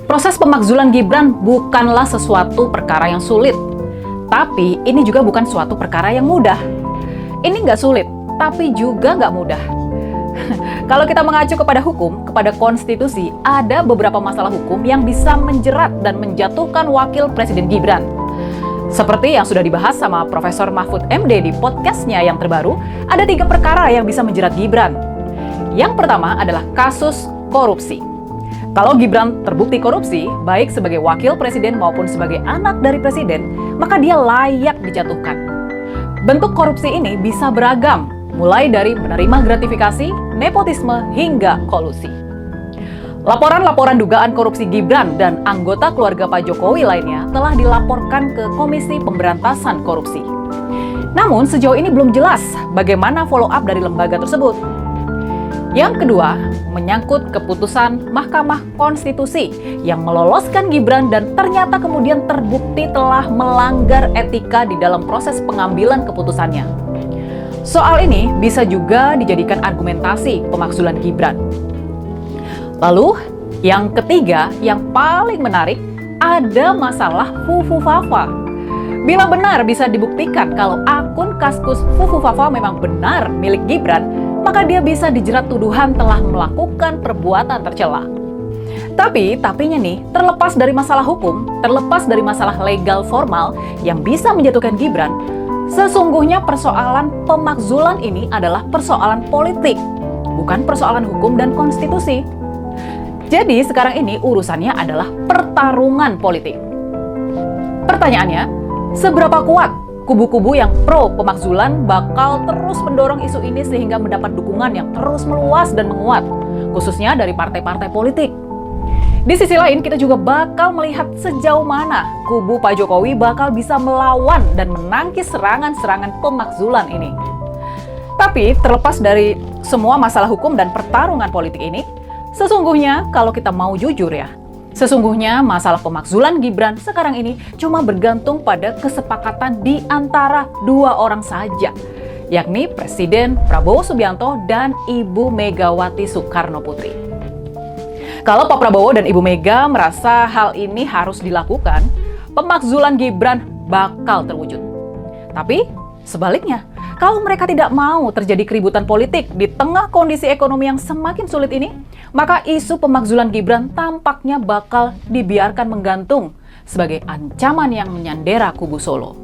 Proses pemakzulan Gibran bukanlah sesuatu perkara yang sulit, tapi ini juga bukan suatu perkara yang mudah. Ini nggak sulit, tapi juga nggak mudah. Kalau kita mengacu kepada hukum, kepada konstitusi, ada beberapa masalah hukum yang bisa menjerat dan menjatuhkan wakil Presiden Gibran. Seperti yang sudah dibahas sama Profesor Mahfud MD di podcastnya yang terbaru, ada 3 perkara yang bisa menjerat Gibran. Yang pertama adalah kasus korupsi. Kalau Gibran terbukti korupsi, baik sebagai wakil presiden maupun sebagai anak dari presiden, maka dia layak dijatuhkan. Bentuk korupsi ini bisa beragam, mulai dari menerima gratifikasi, nepotisme, hingga kolusi. Laporan-laporan dugaan korupsi Gibran dan anggota keluarga Pak Jokowi lainnya telah dilaporkan ke Komisi Pemberantasan Korupsi. Namun sejauh ini belum jelas bagaimana follow up dari lembaga tersebut. Yang kedua, menyangkut keputusan Mahkamah Konstitusi yang meloloskan Gibran dan ternyata kemudian terbukti telah melanggar etika di dalam proses pengambilan keputusannya. Soal ini bisa juga dijadikan argumentasi pemakzulan Gibran. Lalu, yang ketiga yang paling menarik, ada masalah Fufu Fafa. Bila benar bisa dibuktikan kalau akun Kaskus Fufu Fafa memang benar milik Gibran, maka dia bisa dijerat tuduhan telah melakukan perbuatan tercela. Tapinya nih, terlepas dari masalah hukum, terlepas dari masalah legal formal yang bisa menjatuhkan Gibran, sesungguhnya persoalan pemakzulan ini adalah persoalan politik, bukan persoalan hukum dan konstitusi. Jadi sekarang ini urusannya adalah pertarungan politik. Pertanyaannya, seberapa kuat kubu-kubu yang pro pemakzulan bakal terus mendorong isu ini sehingga mendapat dukungan yang terus meluas dan menguat, khususnya dari partai-partai politik. Di sisi lain, kita juga bakal melihat sejauh mana kubu Pak Jokowi bakal bisa melawan dan menangkis serangan-serangan pemakzulan ini. Tapi terlepas dari semua masalah hukum dan pertarungan politik ini, sesungguhnya kalau kita mau jujur ya, sesungguhnya masalah pemakzulan Gibran sekarang ini cuma bergantung pada kesepakatan di antara 2 orang saja, yakni Presiden Prabowo Subianto dan Ibu Megawati Soekarno Putri. Kalau Pak Prabowo dan Ibu Mega merasa hal ini harus dilakukan, pemakzulan Gibran bakal terwujud. Tapi sebaliknya, kalau mereka tidak mau terjadi keributan politik di tengah kondisi ekonomi yang semakin sulit ini, maka isu pemakzulan Gibran tampaknya bakal dibiarkan menggantung sebagai ancaman yang menyandera kubu Solo.